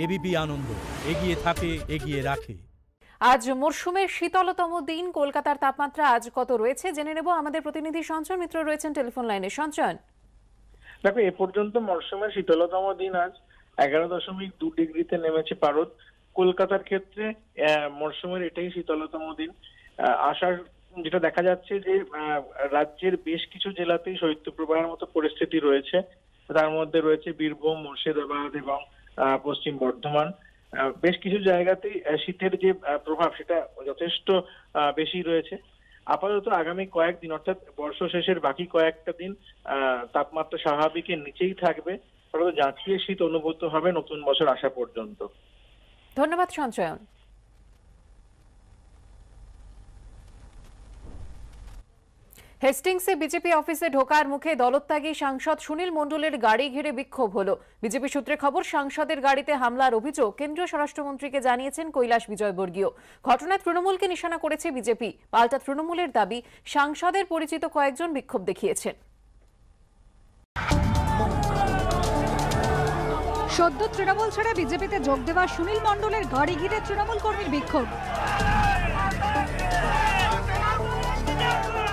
ABP আনন্দ, এগিয়ে থাকে, এগিয়ে রাখে। আজ মরশুমের শীতলতম দিন। কলকাতার তাপমাত্রা আজ কত রয়েছে জেনে নেব। আমাদের প্রতিনিধি সঞ্চয় মিত্র রয়েছেন টেলিফোন লাইনে। সঞ্চয়, দেখো, এ পর্যন্ত মরশুমের শীতলতম দিন আজ 11.2 ডিগ্রিতে নেমেছে পারদ। কলকাতার ক্ষেত্রে মরশুমের এটাই শীতলতম দিন। আসার যেটা দেখা যাচ্ছে যে রাজ্যের বেশ কিছু জেলাতেই শৈত্যপ্রবাহের মতো পরিস্থিতি রয়েছে। তার মধ্যে রয়েছে বীরভূম, মুর্শিদাবাদ এবং পশ্চিম বর্ধমান। বেশ কিছু জায়গাতেই শীতের যে প্রভাব সেটা যথেষ্ট বেশি রয়েছে। আপাতত আগামী কয়েকদিন অর্থাৎ বর্ষ শেষের বাকি কয়েকটা দিন তাপমাত্রা স্বাভাবিকের নিচেই থাকবে। জাঁকিয়ে শীত অনুভূত হবে নতুন বছর আসা পর্যন্ত। ধন্যবাদ সঞ্চয়ন। হেস্টিংসে বিজেপি অফিসে ঢোকার মুখে দলত্যাগী সাংসদ সুনীল মণ্ডলের গাড়ি ঘিরে বিক্ষোভ হলো। বিজেপি সূত্রে খবর, সাংসদের গাড়িতে হামলার অভিযোগ কেন্দ্রীয় স্বরাষ্ট্রমন্ত্রীকে জানিয়েছেন কৈলাস বিজয়বর্গীয়। ঘটনায় তৃণমূলকে নিশানা করেছে বিজেপি। পাল্টা তৃণমূলের দাবি, সাংসদের পরিচিত কয়েকজন বিক্ষোভ দেখিয়েছেন। সদ্য তৃণমূল ছেড়ে বিজেপিতে যোগ দেওয়া সুনীল মণ্ডলের গাড়ি ঘিরে তৃণমূল কর্মীর বিক্ষোভ।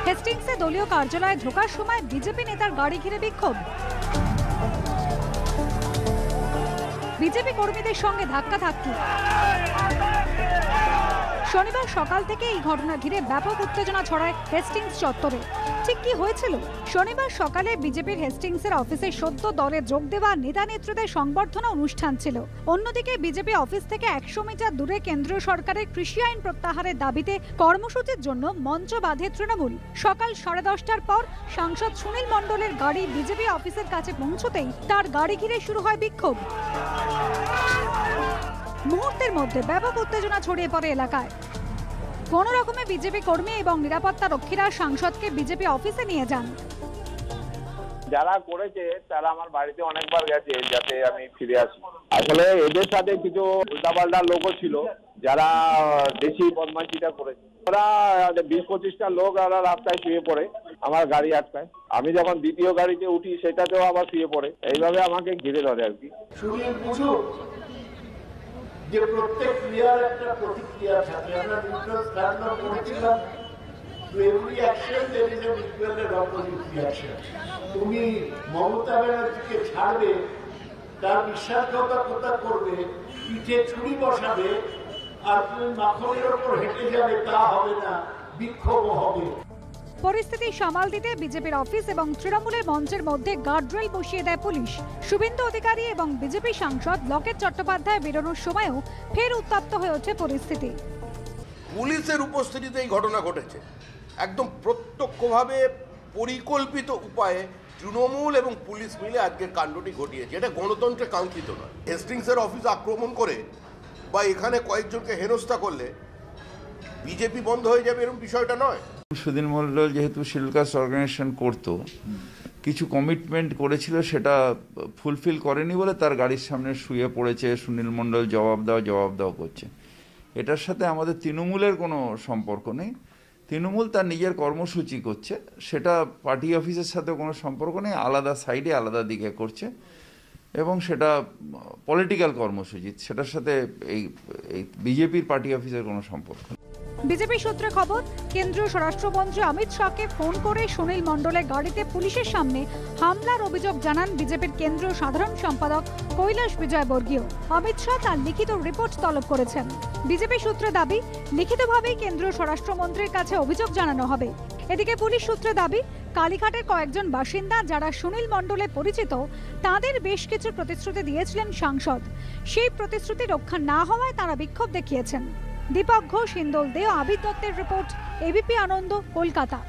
হেস্টিংসে দলীয় কার্যালয়ে ঢোকার সময় বিজেপি নেতার গাড়ি ঘিরে বিক্ষোভ। বিজেপি কর্মীদের সঙ্গে ধাক্কাধাক্কি। শনিবার সকাল থেকে এই ঘটনা ঘিরে ব্যাপক উত্তেজনা ছড়ায় হেস্টিংস চত্বরে। ঠিক কি হয়েছিল? শনিবার সকালে বিজেপির হেস্টিংসের অফিসে সদ্য দলে যোগ দেওয়া নেতা নেত্রীদের সংবর্ধনা অনুষ্ঠান ছিল। অন্যদিকে বিজেপি অফিস থেকে 100 মিটার দূরে কেন্দ্রীয় সরকারের কৃষি আইন প্রত্যাহারের দাবিতে কর্মসূচির জন্য মঞ্চ বাঁধে তৃণমূল। সকাল 10:30টার পর সাংসদ সুনীল মণ্ডলের গাড়ি বিজেপি অফিসের কাছে পৌঁছতেই তার গাড়ি ঘিরে শুরু হয় বিক্ষোভ। মুহূর্তের মধ্যে ব্যাপক উত্তেজনা ছড়িয়ে পড়ে এলাকায়। কোন রকমে বিজেপি কর্মী এবং নিরাপত্তা রক্ষীরা সাংসদকে বিজেপি অফিসে নিয়ে যান। যারা করেছে তারা আমার বাড়িতে অনেকবার গেছে যাতে আমি ফিরে আসি। আসলে এদের সাথে কিছু উল্টাপাল্টা লোকও ছিল যারা দেশি বদমাইশিটা করেছে। ওরা 20-25টা লোক ওরা রাস্তায় শুয়ে পড়ে, আমার গাড়ি আটকায়। আমি যখন দ্বিতীয় গাড়িতে উঠি সেটাতেও আবার শুয়ে পড়ে। এইভাবে আমাকে ঘিরে ধরে আর কি। যে প্রত্যেক ক্রিয়ার একটা প্রতিক্রিয়া থাকে। আমরা নিউট্রাল ধারণা করেছিলাম, to every action there is a equal and opposite reaction. তুমি মমতা ব্যানার্জিকে ছাড়বে, তার বিশ্বাসঘাতকতা করবে, পিঠে ছুরি বসাবে, আর তুমি মাখনের ওপর হেঁটে যাবে, তা হবে না, বিক্ষোভ হবে। পরিস্থিতি সামাল দিতে বিজেপির অফিস এবং তৃণমূলের মঞ্চের মধ্যে গার্ডরেল বসিয়ে দেয় পুলিশ। শুভেন্দু অধিকারী এবং বিজেপি সাংসদ লকেট চট্টোপাধ্যায় বেরোনোর সময়ও ফের উত্তপ্ত হয়ে ওঠে পরিস্থিতি। পুলিশের উপস্থিতিতে এই ঘটনা ঘটেছে। একদম প্রত্যক্ষভাবে পরিকল্পিত উপায়ে তৃণমূল এবং পুলিশ মিলে আজকে কাণ্ডটি ঘটিয়েছে। এটা গণতন্ত্রে কাঙ্ক্ষিত নয়। হেস্টিংসের অফিস আক্রমণ করে বা এখানে কয়েকজনকে হেনস্থা করলে বিজেপি বন্ধ হয়ে যাবে এরকম বিষয়টা নয়। সুনীল মণ্ডল যেহেতু শিডিউল কাস্ট অর্গানাইজেশন করতো, কিছু কমিটমেন্ট করেছিল সেটা ফুলফিল করেনি বলে তার গাড়ির সামনে শুয়ে পড়েছে। সুনীল মণ্ডল জবাব দাও করছে। এটার সাথে আমাদের তৃণমূলের কোনো সম্পর্ক নেই। তৃণমূল তার নিজের কর্মসূচি করছে, সেটা পার্টি অফিসের সাথে কোনো সম্পর্ক নেই। আলাদা সাইডে আলাদা দিকে করছে এবং সেটা পলিটিক্যাল কর্মসূচি, সেটার সাথে এই বিজেপির পার্টি অফিসের কোনো সম্পর্ক নেই। বিজেপি সূত্রে খবর, কেন্দ্রীয় স্বরাষ্ট্রমন্ত্রী অমিত শাহকে ফোন করে সুনীল মণ্ডলের গাড়িতে পুলিশের সামনে হামলার অভিযোগ জানান বিজেপির কেন্দ্রীয় সাধারণ সম্পাদক কৈলাস বিজয়বর্গীয়। অমিত শাহ তার লিখিত রিপোর্ট তলব করেছেন। বিজেপি সূত্রে দাবি, লিখিতভাবেই কেন্দ্রীয় স্বরাষ্ট্রমন্ত্রীর কাছে অভিযোগ জানানো হবে। এদিকে পুলিশ সূত্রে দাবি, কালীঘাটের কয়েকজন বাসিন্দা যারা সুনীল মণ্ডলে পরিচিত, তাদের বেশ কিছু প্রতিশ্রুতি দিয়েছিলেন সাংসদ। সেই প্রতিশ্রুতি রক্ষা না হওয়ায় তারা বিক্ষোভ দেখিয়েছেন। দীপক ঘোষ, হিন্দোল দে, আবির দত্তের রিপোর্ট, এবিপি আনন্দ, কলকাতা।